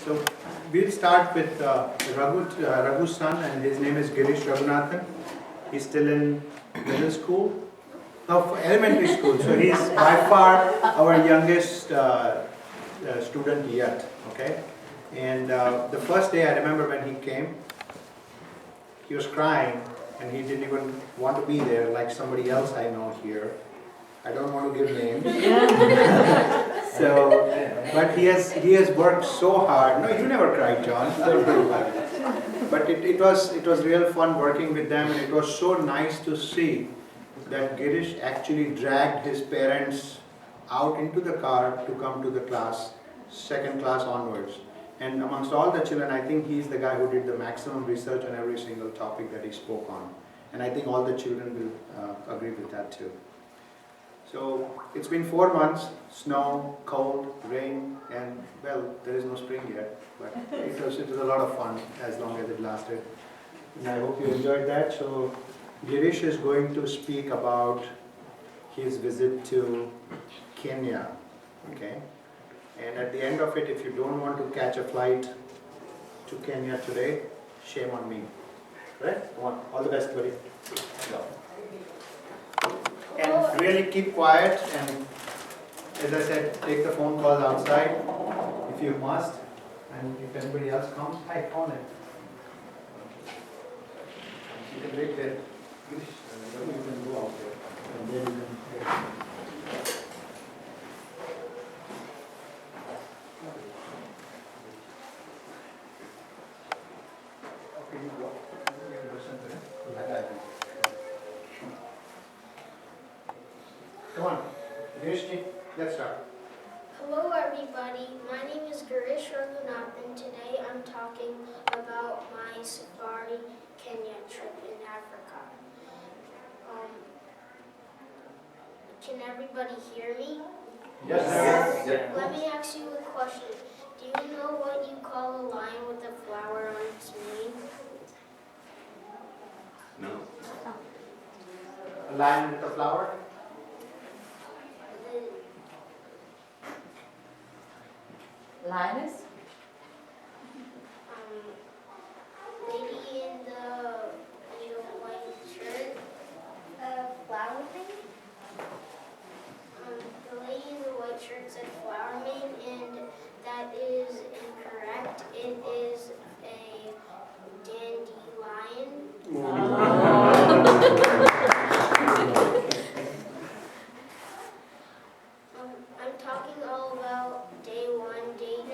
So we'll start with Raghu's son, and his name is Girish Raghunathan. He's still in middle school, no, for elementary school. So he's by far our youngest student yet. Okay, and the first day I remember when he came, he was crying, and he didn't even want to be there like somebody else I know here. I don't want to give names. So, but he has worked so hard. No, you never cried, John. But it was real fun working with them, and it was so nice to see that Girish actually dragged his parents out into the car to come to the class, second class onwards. And amongst all the children, I think he's the guy who did the maximum research on every single topic that he spoke on. And I think all the children will agree with that too. So it's been 4 months, snow, cold, rain, and well, there is no spring yet, but it was a lot of fun as long as it lasted. And I hope you enjoyed that. So Girish is going to speak about his visit to Kenya, okay? And at the end of it, if you don't want to catch a flight to Kenya today, shame on me. Correct? Come on, all the best, buddy. Go. And really keep quiet, and as I said, take the phone calls outside if you must, and if anybody else comes, hi, call them. You can wait there. You can go out there, and then you can. Okay, you go. You can listen to it. Come on, Girish, let's start. Hello everybody, my name is Girish Raghunathan. Today I'm talking about my safari Kenya trip in Africa. Can everybody hear me? Yes, sir. Let me ask you a question. Do you know what you call a lion with a flower on its mane? No. A lion with a flower? Lioness? Lady in the white shirt, flower thing? The lady in the white shirt said flower mane, and that is incorrect. It is a dandelion. I'm talking all about day 1, day 2,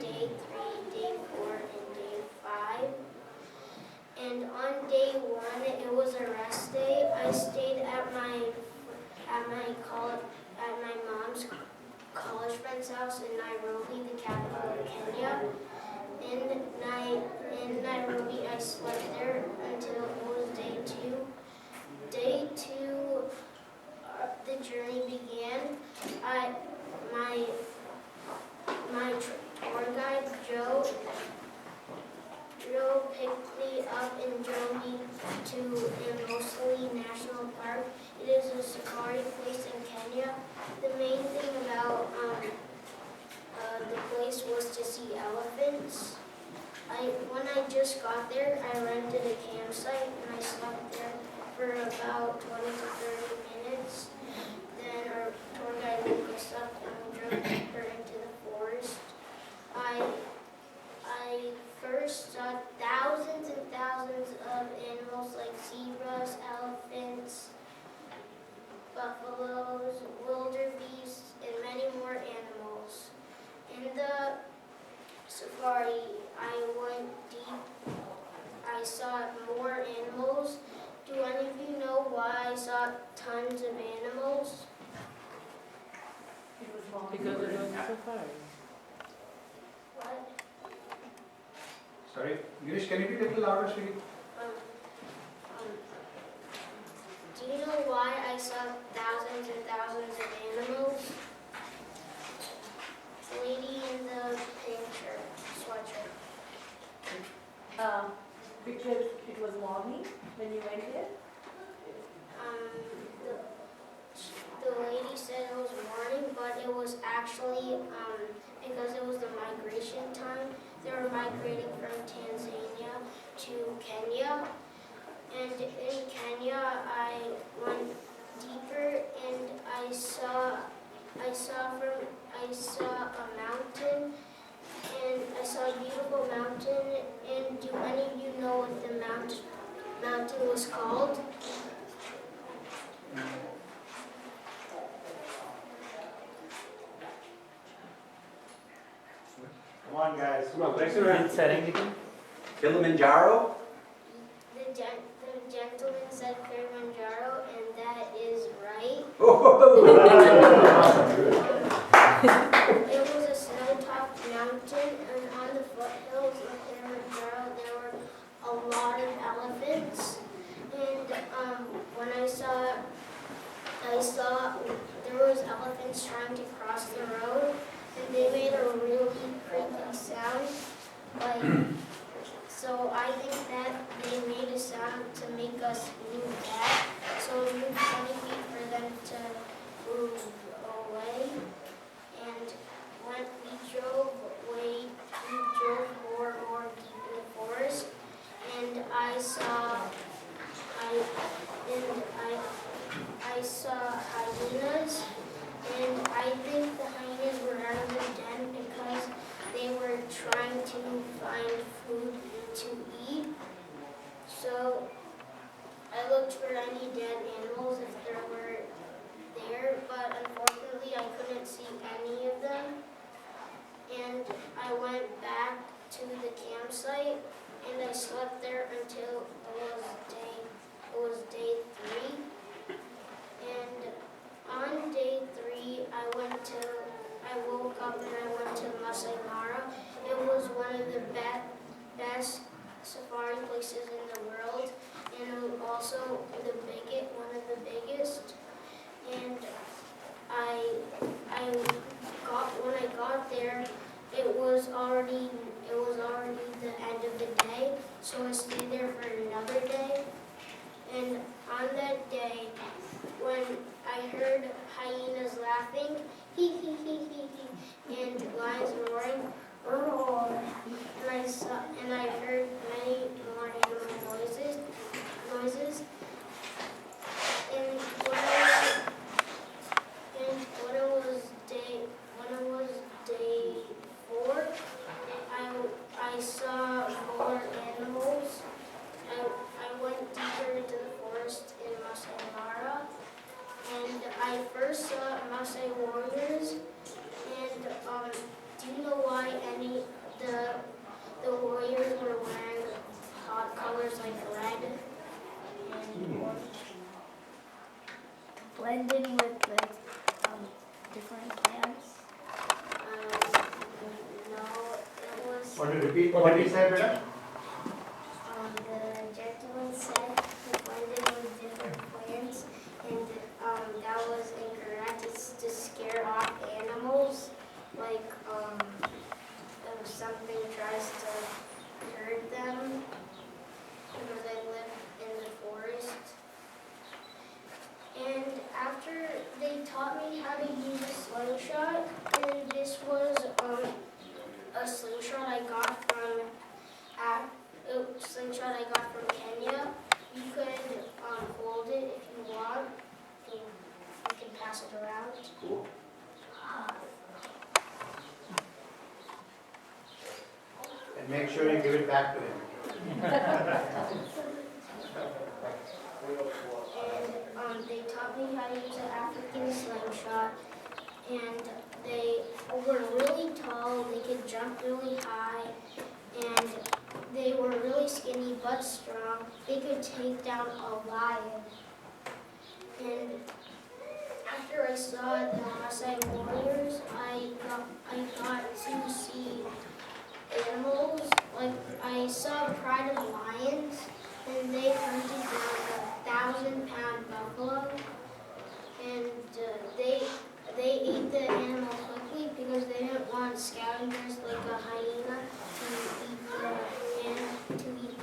day 3, day 4, and day 5. And on day 1, it was a rest day. I stayed at my mom's college friend's house in Nairobi, the capital of Kenya. In Nairobi, I slept there until it was day 2. Day 2, the journey began. My tour guide, Joe picked me up and drove me to Amboseli National Park. It is a safari place in Kenya. The main thing about the place was to see elephants. When I just got there, I rented a campsite and I slept there for about 20 to 30 minutes. Then our tour guide woke us up and we drove deeper into the forest. I first saw thousands and thousands of animals like zebras, elephants, buffaloes, wildebeests, and many more animals. In the safari, I went deep. I saw more animals. Do any of you know why I saw tons of animals? Because it was a safari. What? Sorry, Girish, can you be a little louder, sweetie? Do you know why I saw thousands and thousands of animals? The lady in the pink shirt, sweatshirt. Because it was morning when you went there? The lady said it was morning, but it was actually because it was the migration time. mountain was called. Come on, guys. Come on, next around. Serengeti? Kilimanjaro? The gentleman said Kilimanjaro, and that is right. It was a snow-topped mountain, and on the foothills of Kilimanjaro there were a lot of elephants. And when I saw there was elephants trying to cross the road, and they made a really creepy sound. Like, so I think that they made a sound to make us move back. So it moved 20 feet for them to move away. And when we drove more deep in the forest, and I saw hyenas, and I think the hyenas were out of their den because they were trying to find food to eat. So I looked for any dead animals if there were there, but unfortunately I couldn't see any of them. And I went back to the campsite and I slept there until it was day 3. And on day 3 I woke up and I went to Masai Mara. It was one of the best safari places in the world, and it was also one of the biggest. And when I got there, it was already the end of the day, so I stayed there for another day. And on that day, when I heard hyenas laughing, hee hee hee hee hee, and lions roaring, roar, and I heard many more animal noises. And when it was day 4, I saw more animals. I went deeper into the forest in Masai Mara, and I first saw Masai warriors. And do you know why the warriors were wearing hot colors like red and orange? Blending with the different clans. No, it was. Want to repeat what he said, Beta? The gentleman said he blended with different plants, and that was incorrect. It's to scare off animals, like if something tries to hurt them, because they live in the forest. And after they taught me how to use a slingshot, and this was a slingshot I got from Kenya. You could hold it if you want. You can pass it around. Cool. And make sure you give it back to him. And they taught me how to use an African slingshot. And they were really tall. They could jump really high. And they were really skinny but strong. They could take down a lion. And after I saw the Maasai warriors, I got to see animals. Like I saw a pride of lions, and they hunted down 1,000-pound buffalo. And they ate the animal quickly because they didn't want scavengers like a hyena to eat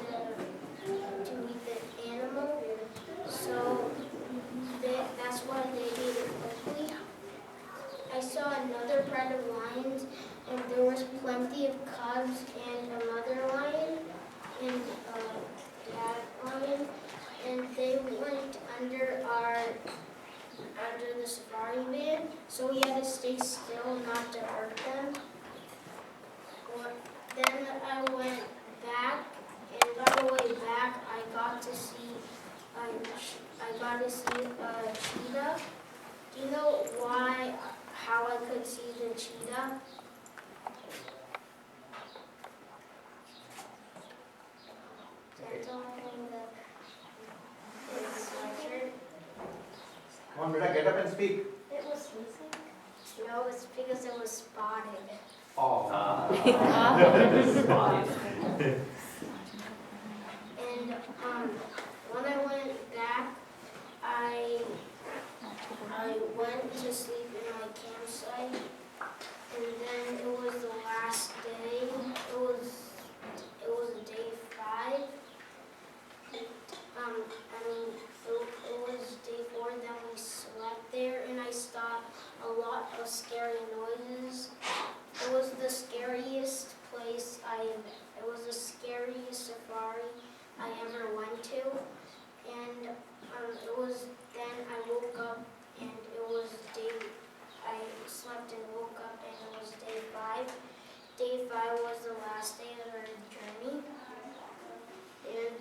the animal. So that's why they ate it quickly. I saw another pride of lions, and there was plenty of cubs and a mother lion and a dad lion, and they went under the safari van, so we had to stay still not to hurt them. Get up and speak. It was missing? No, it's because it was spotted. Oh. Spotted. And when I went back, I went to sleep in my campsite, and then it was the last day. It was day 5. It was day 4 that we slept there, and I saw a lot of scary noises. It was the scariest place it was the scariest safari I ever went to, and it was then I woke up and I slept and woke up and it was day 5. Day 5 was the last day of our journey, and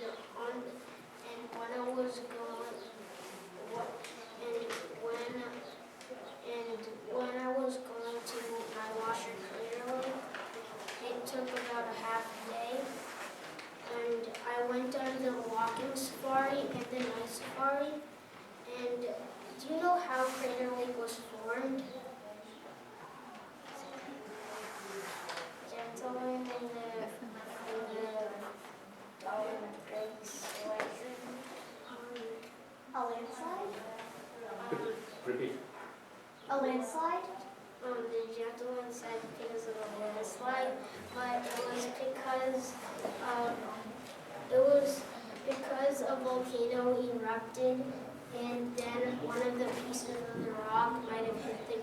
when I was going, when I was going to my washer clearly, it took about a half day, and I went on the walking safari and the night safari. And do you know how Crater Lake was formed? Gentlemen in the A landslide? Repeat. A landslide? The gentleman said because of a landslide, but it was because a volcano erupted, and then one of the pieces of the rock might have hit the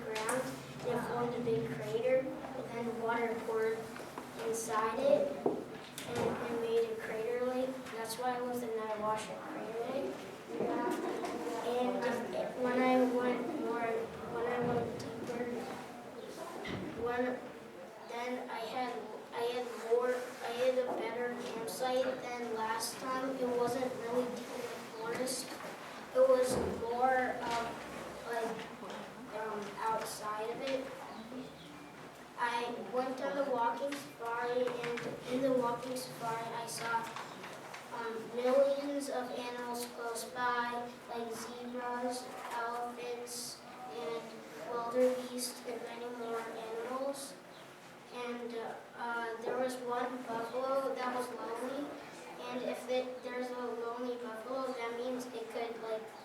ground, and it formed a big crater, and then water poured inside it, and it made a crater lake. That's why it was the Niagara Crater Lake. And when I went deeper, then I had a better campsite than last time. It wasn't really deep in the forest. It was more outside of it. I went on the walking safari, and in the walking safari I saw millions of animals close by, like zebras, elephants, and wildebeest, and many more animals. And there was one buffalo that was lonely, and if there's a lonely buffalo, that means it could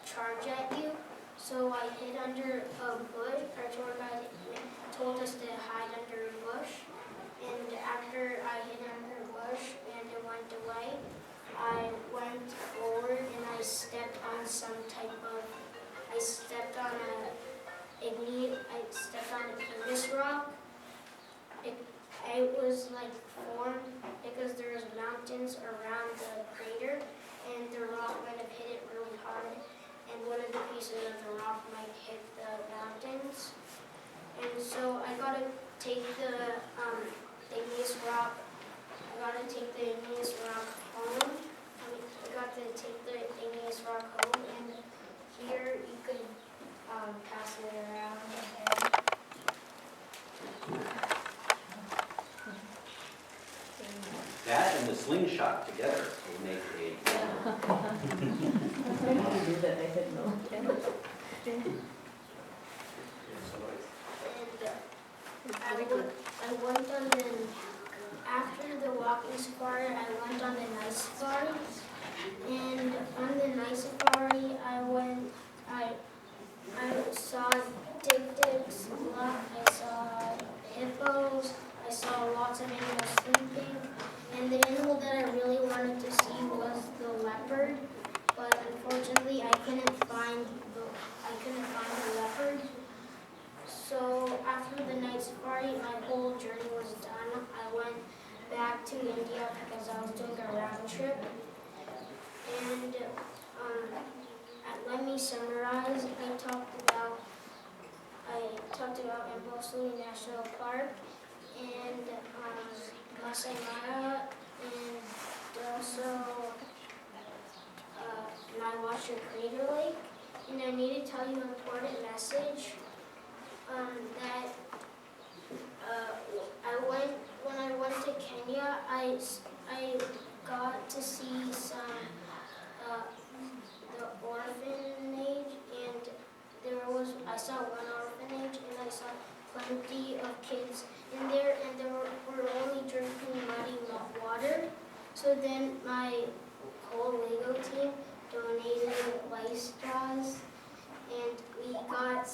charge at you. So I hid under a bush. Our tour guide told us to hide under a bush, and after I hid under a bush and it went away, I went forward and I stepped on a igneous rock. It was formed because there's mountains around the crater, and the rock might have hit it really hard, and one of the pieces of the rock might hit the mountains. And so I gotta take the igneous rock. I got to take the igneous rock home, and here you could pass it around. That and the slingshot together will make a. I went on after the walking safari, I went on the night safari. And on the night safari, I saw tic-tacs, I saw hippos, I saw lots of animals sleeping. And the animal that I really wanted to see was the leopard, but unfortunately I couldn't find the leopard. So after the night safari, my whole journey was done. I went back to India because I was doing a round trip. And let me summarize. I talked about Ambosli National Park and Masai Mara, and also Niagara Crater Lake. And I need to tell you an important message. That when I went to Kenya, I got to see some the orphanage, and So then my whole Lego team donated lice straws, and we got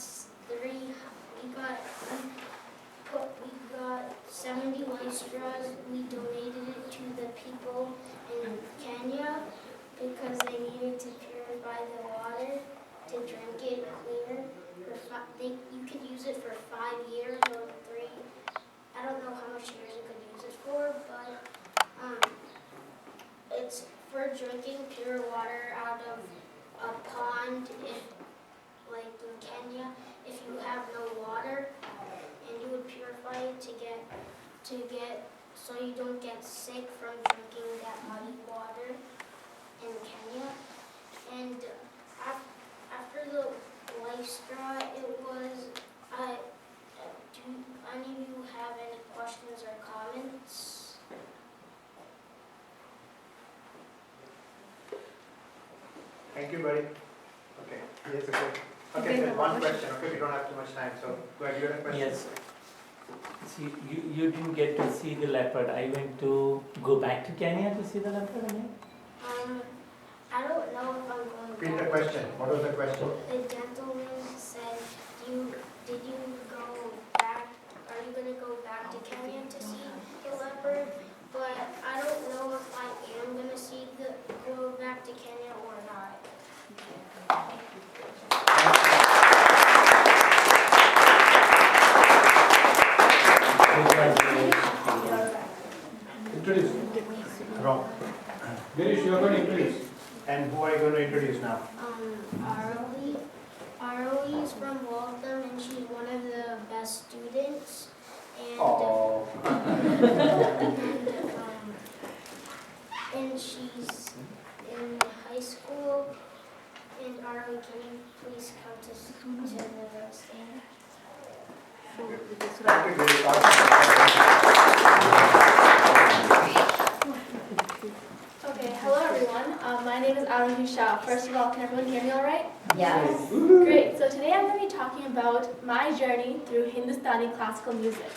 70 lice straws. We donated it to the people in Kenya because they needed to purify the water to drink it clear. You could use it for 5 years or 3. I don't know how much years you could use it for, but it's for drinking pure water out of a pond, like in Kenya, if you have no water, and you would purify it to get so you don't get sick from drinking that muddy water in Kenya. And after the life straw, it was. Do any of you have any questions or comments? Thank you, buddy. Okay, yes, okay. Okay, so one question, okay, we don't have too much time, so go ahead, you have a question? Yes. See, you didn't get to see the leopard. I went to go back to Kenya to see the leopard again. I don't know if I'm going Repeat the back. question, what was the question? The gentleman said, did you go back, are you going to go back to Kenya to see the leopard? But I don't know if I am going to go back to Kenya or not. Introduce. Wrong. Girish, you are going to introduce. And who are you going to introduce now? Arohi. Arohi is from Waltham, and she's one of the best students. And, and she's in high school. And Arohi, can you please come to the stand? Thank you, Girish. Okay, hello everyone. My name is Arohi Shah. First of all, can everyone hear me all right? Yes. Great. So today I'm going to be talking about my journey through Hindustani classical music.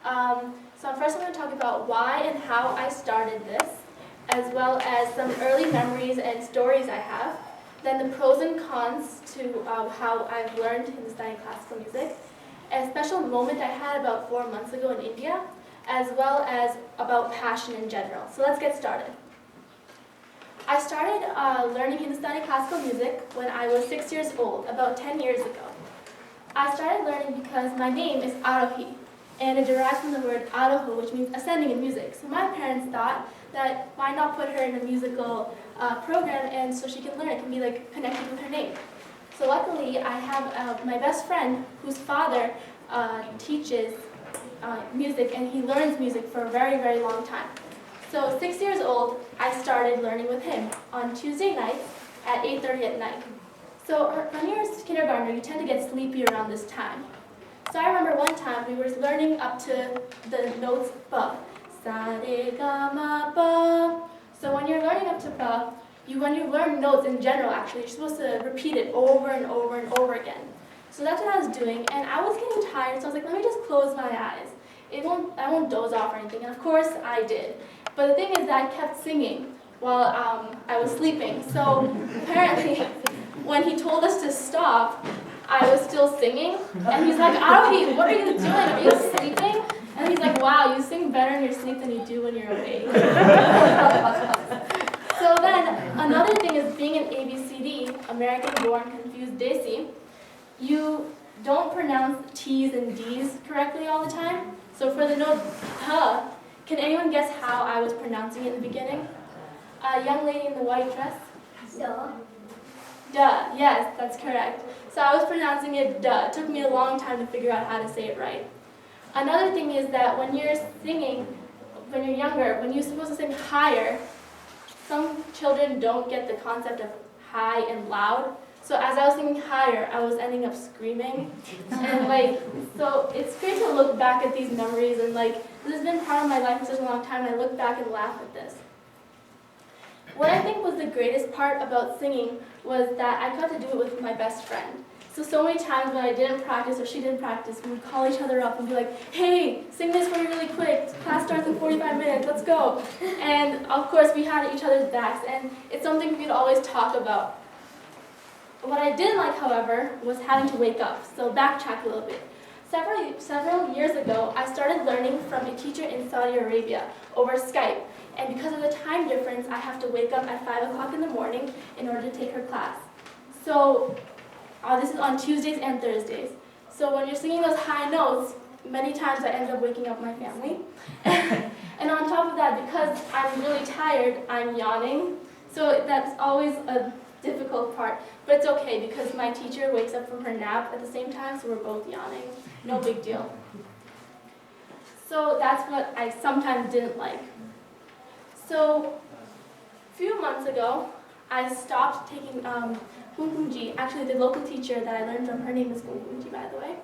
So first I'm going to talk about why and how I started this, as well as some early memories and stories I have. Then the pros and cons to how I've learned Hindustani classical music. A special moment I had about 4 months ago in India, as well as about passion in general. So let's get started. I started learning Hindustani classical music when I was 6 years old, about 10 years ago. I started learning because my name is Arohi, and it derives from the word Arohu, which means ascending in music. So my parents thought that why not put her in a musical program, and so she can learn. It can be like connected with her name. So luckily, I have my best friend whose father teaches music, and he learns music for a very, very long time. So 6 years old, I started learning with him on Tuesday nights at 8:30 at night. So when you're a kindergartner, you tend to get sleepy around this time. So I remember one time we were learning up to the notes ba, sa re ga ma pa. So when you're learning up to ba, when you learn notes in general, actually, you're supposed to repeat it over and over and over again. So that's what I was doing, and I was getting tired, so I was like, let me just close my eyes. I won't doze off or anything, and of course I did. But the thing is that I kept singing while I was sleeping. So apparently, when he told us to stop, I was still singing, and he's like, Arohi, what are you doing? Are you sleeping? And he's like, wow, you sing better in your sleep than you do when you're awake. So then, another thing is being an ABCD, American-born confused Desi, you don't pronounce T's and D's correctly all the time. So for the note H, can anyone guess how I was pronouncing it in the beginning? A young lady in the white dress? Duh. Duh, yes, that's correct. So I was pronouncing it duh. It took me a long time to figure out how to say it right. Another thing is that when you're singing, when you're younger, when you're supposed to sing higher, some children don't get the concept of high and loud. So as I was singing higher, I was ending up screaming. And so it's great to look back at these memories, and this has been part of my life for such a long time, and I look back and laugh at this. What I think was the greatest part about singing was that I got to do it with my best friend. So many times when I didn't practice or she didn't practice, we would call each other up and be like, hey, sing this for me really quick. Class starts in 45 minutes, let's go. And of course we had each other's backs, and it's something we could always talk about. What I didn't like, however, was having to wake up. So backtrack a little bit. Several years ago, I started learning from a teacher in Saudi Arabia over Skype. And because of the time difference, I have to wake up at 5 o'clock in the morning in order to take her class. So this is on Tuesdays and Thursdays. So when you're singing those high notes, many times I end up waking up my family. And on top of that, because I'm really tired, I'm yawning. So that's always a difficult part. But it's okay because my teacher wakes up from her nap at the same time, so we're both yawning. No big deal. So that's what I sometimes didn't like. So a few months ago, I stopped taking Gurukul. Actually, the local teacher that I learned from, her name is Gurukul, by the way.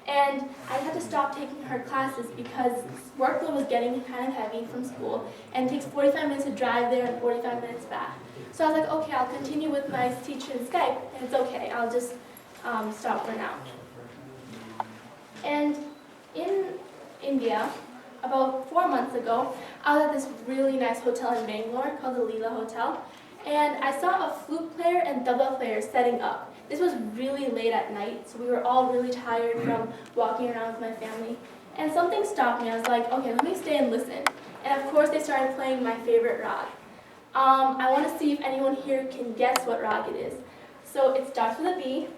And I had to stop taking her classes because workload was getting kind of heavy from school, and it takes 45 minutes to drive there and 45 minutes back. So I was like, okay, I'll continue with my teacher in Skype, and it's okay, I'll just stop for now. And in India, about 4 months ago, I was at this really nice hotel in Bangalore called the Leela Hotel, and I saw a flute player and tabla player setting up. This was really late at night, so we were all really tired from walking around with my family. And something stopped me. I was like, okay, let me stay and listen. And of course, they started playing my favorite rag. I want to see if anyone here can guess what rag it is. So it starts with a B,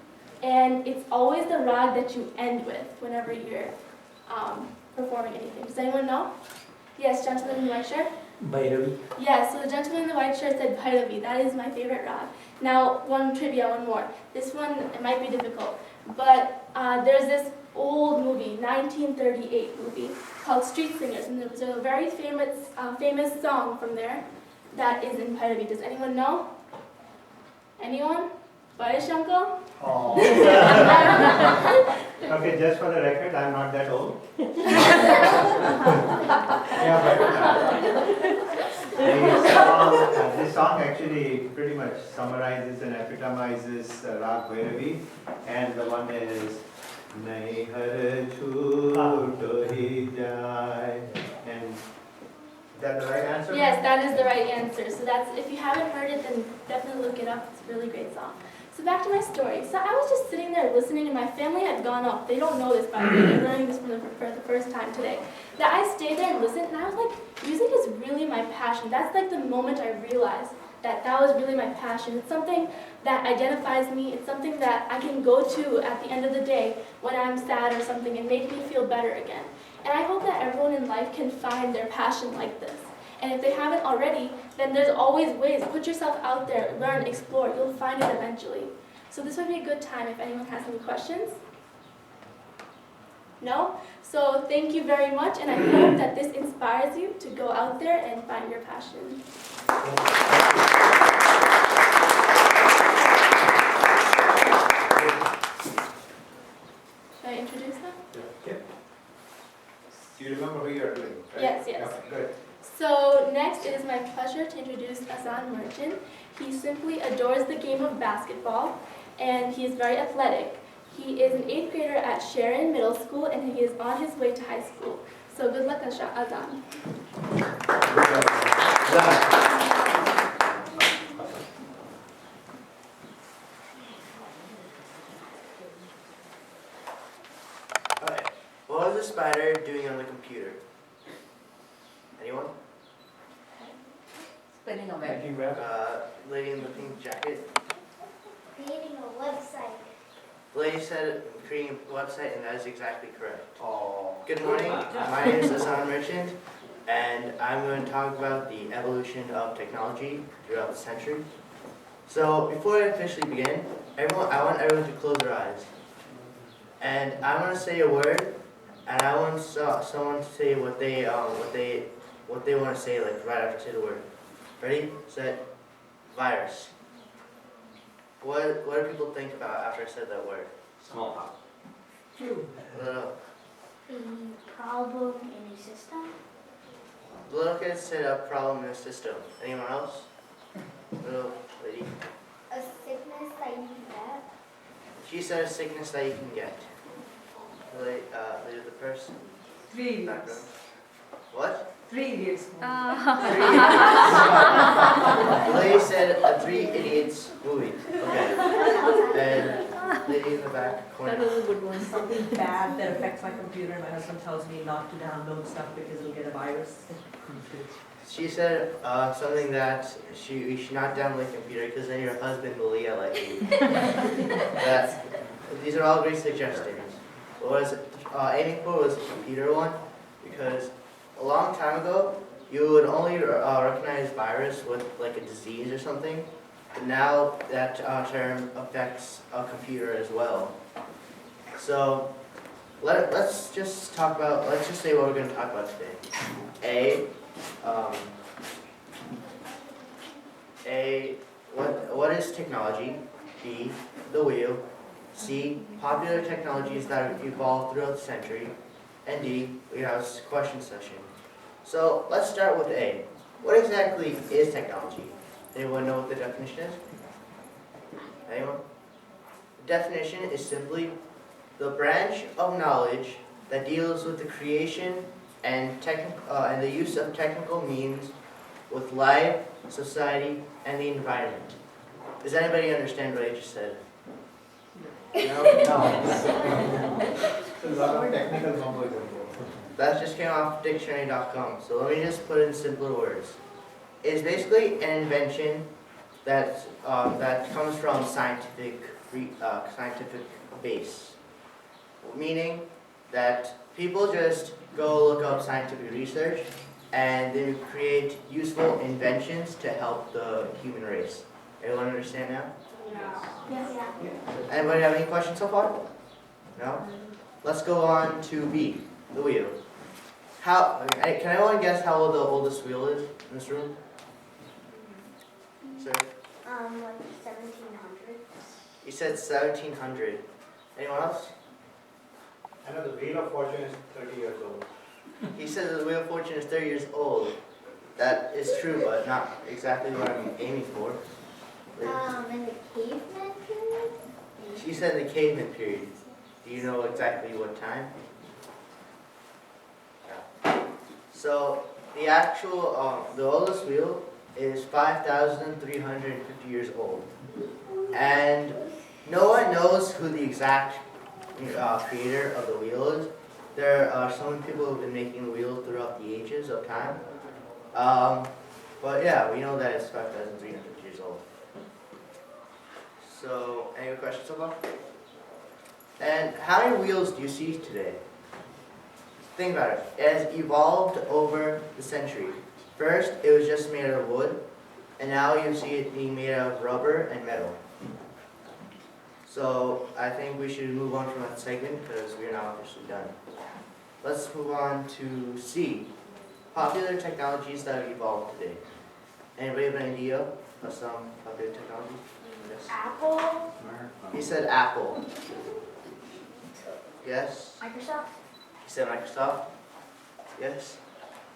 and it's always the rag that you end with whenever you're performing anything. Does anyone know? Yes, gentleman in the white shirt? Bhairavi. Yes, so the gentleman in the white shirt said Bhairavi. That is my favorite rag. Now, one more. This one, it might be difficult, but there's this old movie, 1938 movie, called Street Singers, and there's a very famous song from there that is in Bhairavi. Does anyone know? Anyone? Bayesh uncle? Oh. Okay, just for the record, I'm not that old. Yeah, but this song actually pretty much summarizes and epitomizes Rag Bhairavi, and the one is Nahi har chhoto hi jai. And is that the right answer? Yes, that is the right answer. So that's, if you haven't heard it, then definitely look it up. It's a really great song. So back to my story. So I was just sitting there listening, and my family had gone up. They don't know this, by the way. They're learning this for the first time today. That I stayed there and listened, and I was like, music is really my passion. That's like the moment I realized that that was really my passion. It's something that identifies me. It's something that I can go to at the end of the day when I'm sad or something and make me feel better again. And I hope that everyone in life can find their passion like this. And if they haven't already, then there's always ways. Put yourself out there, learn, explore. You'll find it eventually. So this would be a good time if anyone has any questions. No? So thank you very much, and I hope that this inspires you to go out there and find your passion. Should I introduce them? Yeah. Do you remember who you're doing? Right? Yes, yes. Okay, good. So next, it is my pleasure to introduce Azan Merchant. He simply adores the game of basketball, and he is very athletic. He is an 8th grader at Sharon Middle School, and he is on his way to high school. So good luck, Azan. Alright, what was the spider doing on the computer? Anyone? Spinning a web. Lady in the pink jacket. Creating a website. The lady said creating a website, and that is exactly correct. Oh. Good morning, my name is Hassan Merchant, and I'm going to talk about the evolution of technology throughout the century. So before I officially begin, I want everyone to close their eyes. And I'm going to say a word, and I want someone to say what they want to say, like right after I say the word. Ready, set, virus. What do people think about after I said that word? Smallpox. A problem in a system. The little kid said a problem in the system. Anyone else? Little lady. A sickness that you get. She said a sickness that you can get. Lady with the purse. 3 idiots. Background. What? 3 idiots. The lady said a Three Idiots movie. Okay. And lady in the back corner. That was a good one. Something bad that affects my computer, and my husband tells me not to download stuff because it'll get a virus. She said something that you should not download the computer because then your husband will yell at you. These are all great suggestions. What I was aiming for was the computer one because a long time ago you would only recognize virus with like a disease or something, but now that term affects a computer as well. So let's just say what we're going to talk about today. What is technology? B, the wheel. C, popular technologies that have evolved throughout the century. And D, we have a question session. So let's start with A. What exactly is technology? Anyone know what the definition is? Anyone? The definition is simply the branch of knowledge that deals with the creation and the use of technical means with life, society, and the environment. Does anybody understand what I just said? No? No. A lot of technical numbers involved. That just came off dictionary.com, so let me just put it in simpler words. It's basically an invention that comes from scientific base, meaning that people just go look up scientific research and they create useful inventions to help the human race. Everyone understand now? Yes. Anybody have any questions so far? No? Let's go on to B, the wheel. Can anyone guess how old the oldest wheel is in this room? Sir? Like 1700. He said 1700. Anyone else? I know the Wheel of Fortune is 30 years old. He said the Wheel of Fortune is 30 years old. That is true, but not exactly what I'm aiming for. In the caveman period? She said the caveman period. Do you know exactly what time? Yeah. So the oldest wheel is 5,350 years old. And no one knows who the exact creator of the wheel is. There are so many people who have been making the wheel throughout the ages of time. But yeah, we know that it's 5,300 years old. So, any questions so far? And how many wheels do you see today? Think about it. It has evolved over the century. First, it was just made out of wood, and now you see it being made out of rubber and metal. So, I think we should move on from that segment because we're now officially done. Let's move on to C. Popular technologies that have evolved today. Anybody have an idea of some popular technologies? Yes. Apple. He said Apple. Yes. Microsoft. He said Microsoft. Yes.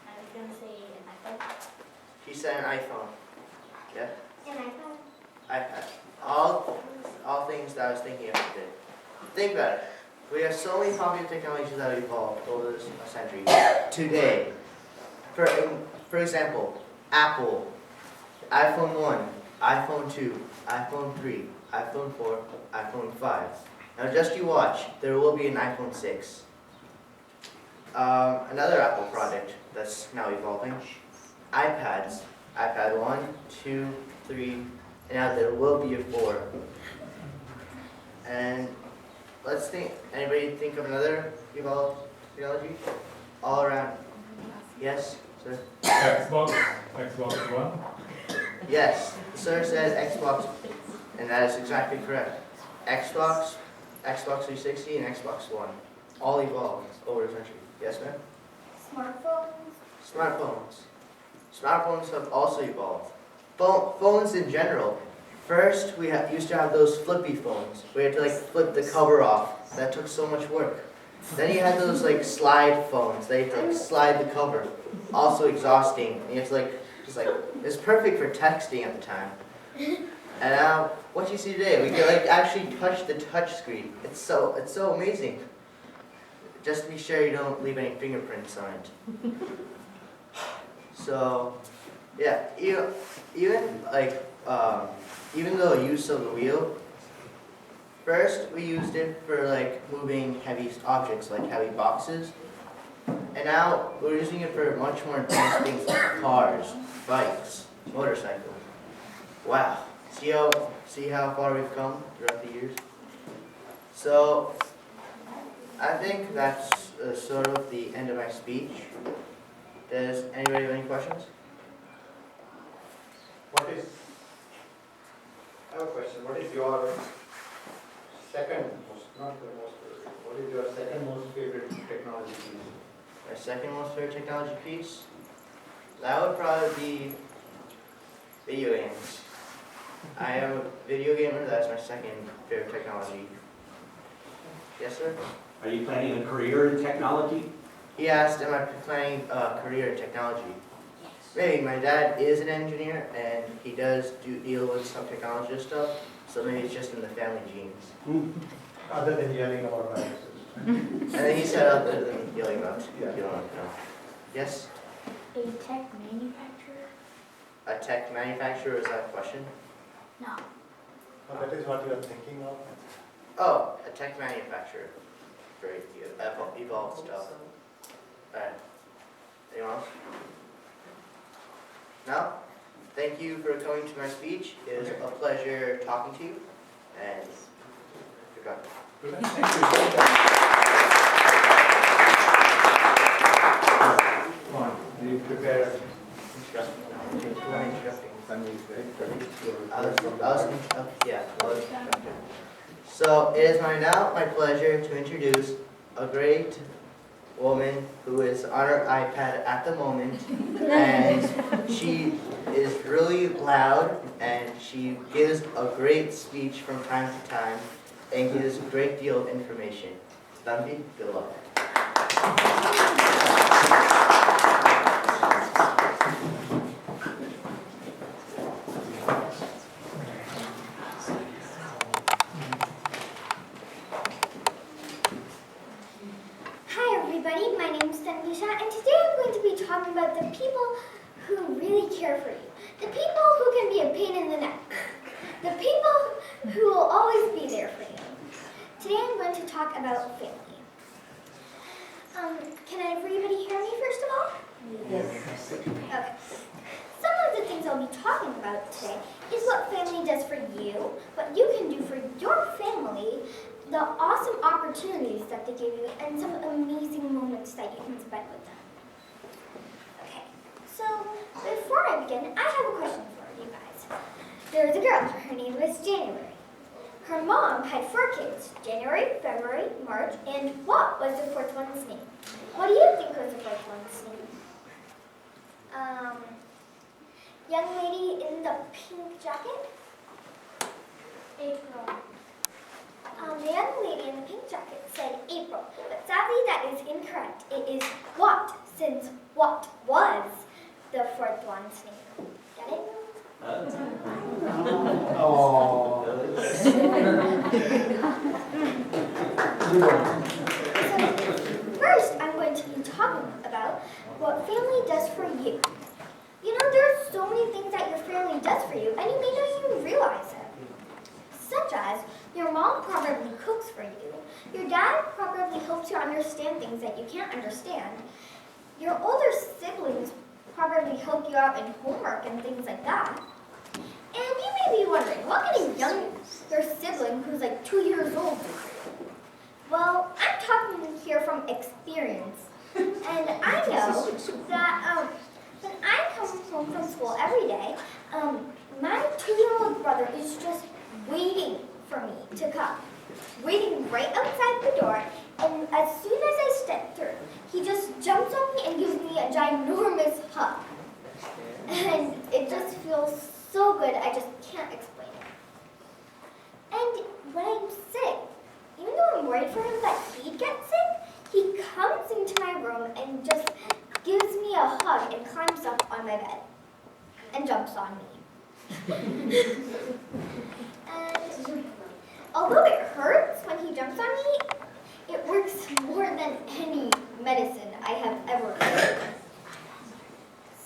I was going to say an iPhone. He said an iPhone. Yeah. An iPhone. iPad. All things that I was thinking of today. Think about it. We have so many popular technologies that have evolved over this century. Today, for example, Apple, iPhone 1, iPhone 2, iPhone 3, iPhone 4, iPhone 5. Now just you watch, there will be an iPhone 6. Another Apple product that's now evolving, iPads. iPad 1, 2, 3, and now there will be a 4. And let's think, anybody think of another evolved technology? All around. Yes, sir? Xbox One. Yes, sir says Xbox, and that is exactly correct. Xbox 360, and Xbox One. All evolved over the century. Yes, ma'am? Smartphones. Smartphones have also evolved. Phones in general. First, we used to have those flippy phones, where you had to like flip the cover off. That took so much work. Then you had those like slide phones. They had to like slide the cover. Also exhausting. And you have to it's perfect for texting at the time. And now, what you see today, we can like actually touch the touch screen. It's so amazing. Just to be sure you don't leave any fingerprints on it. So, yeah, even though I used the wheel, first we used it for like moving heavy objects like heavy boxes. And now we're using it for much more advanced things like cars, bikes, motorcycles. Wow. See how far we've come throughout the years? So, I think that's sort of the end of my speech. Does anybody have any questions? I have a question. What is your second most, not the most favorite, what is your second most favorite technology piece? My second most favorite technology piece? That would probably be video games. I am a video gamer, that's my second favorite technology. Yes, sir? Are you planning a career in technology? He asked, am I planning a career in technology? Maybe. My dad is an engineer, and he does deal with some technology stuff, so maybe it's just in the family genes. Other than yelling about viruses. And then he said other than yelling about, you don't know. Yes? A tech manufacturer? A tech manufacturer, is that a question? No. Oh, that is what you are thinking of? Oh, a tech manufacturer. Very evolved stuff. Alright. Anyone else? No? Thank you for coming to my speech. It was a pleasure talking to you. And you're gone. Come on, you prepare. I'm interrupting. I was interrupting. So it is now my pleasure to introduce a great woman who is on her iPad at the moment, and she is really loud, and she gives a great speech from time to time, and gives a great deal of information. Stanvi, good luck. Hi everybody, my name is Tanvisha, and today I'm going to be talking about the people who really care for you. The people who can be a pain in the neck. The people who will always be there for you. Today I'm going to talk about family. Can everybody hear me first of all? Yes. Okay. Some of the things I'll be talking about today is what family does for you, what you can do for your family, the awesome opportunities that they give you, and some amazing moments that you can spend with them. Okay, so before I begin, I have a question for you guys. There was a girl, her name was January. Her mom had 4 kids, January, February, March, and what was the 4th one's name? What do you think was the 4th one's name? Young lady in the pink jacket? April. The young lady in the pink jacket said April, but sadly that is incorrect. It is what, since what was the 4th one's name. Get it? Oh. So, first, I'm going to be talking about what family does for you. You know, there are so many things that your family does for you, and you may not even realize it. Such as, your mom probably cooks for you. Your dad probably helps you understand things that you can't understand. Your older siblings probably help you out in homework and things like that. And you may be wondering, what can a younger sibling who's like 2 years old do for you? Well, I'm talking here from experience. And I know that when I come home from school every day, my 2-year-old brother is just waiting for me to come. Waiting right outside the door, and as soon as I step through, he just jumps on me and gives me a ginormous hug. And it just feels so good, I just can't explain it. And when I'm sick, even though I'm worried for him that he'd get sick, he comes into my room and just gives me a hug and climbs up on my bed and jumps on me. And although it hurts when he jumps on me, it works more than any medicine I have ever heard.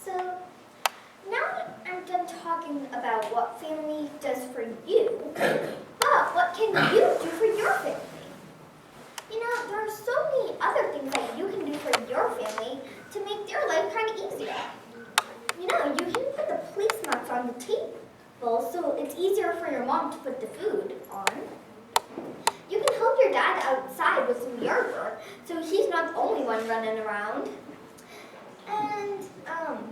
So now I'm done talking about what family does for you, but what can you do for your family? You know, there are so many other things that you can do for your family to make their life kind of easier. You know, you can put the placemats on the table so it's easier for your mom to put the food on. You can help your dad outside with some yard work so he's not the only one running around. And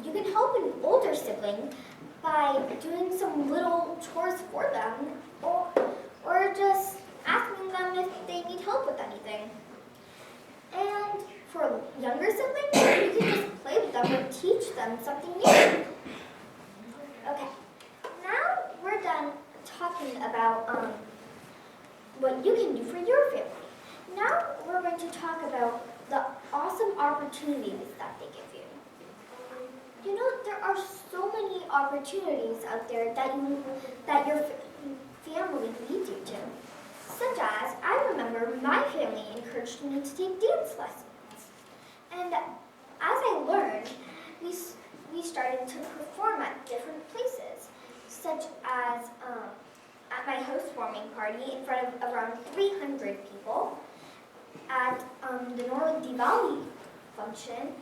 you can help an older sibling by doing some little chores for them or just asking them if they need help with anything. And for younger siblings, you can just play with them or teach them something new. Okay, now we're done talking about what you can do for your family. Now we're going to talk about the awesome opportunities that they give you. You know, there are so many opportunities out there that your family leads you to. Such as, I remember my family encouraged me to take dance lessons. And as I learned, we started to perform at different places, such as at my housewarming party in front of around 300 people, at the Norwood Valley function,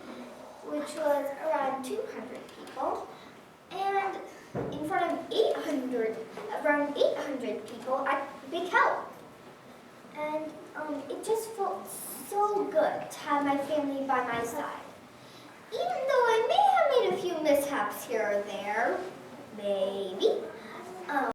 which was around 200 people, and in front of around 800 people at Big Help. And it just felt so good to have my family by my side. Even though I may have made a few mishaps here or there, maybe,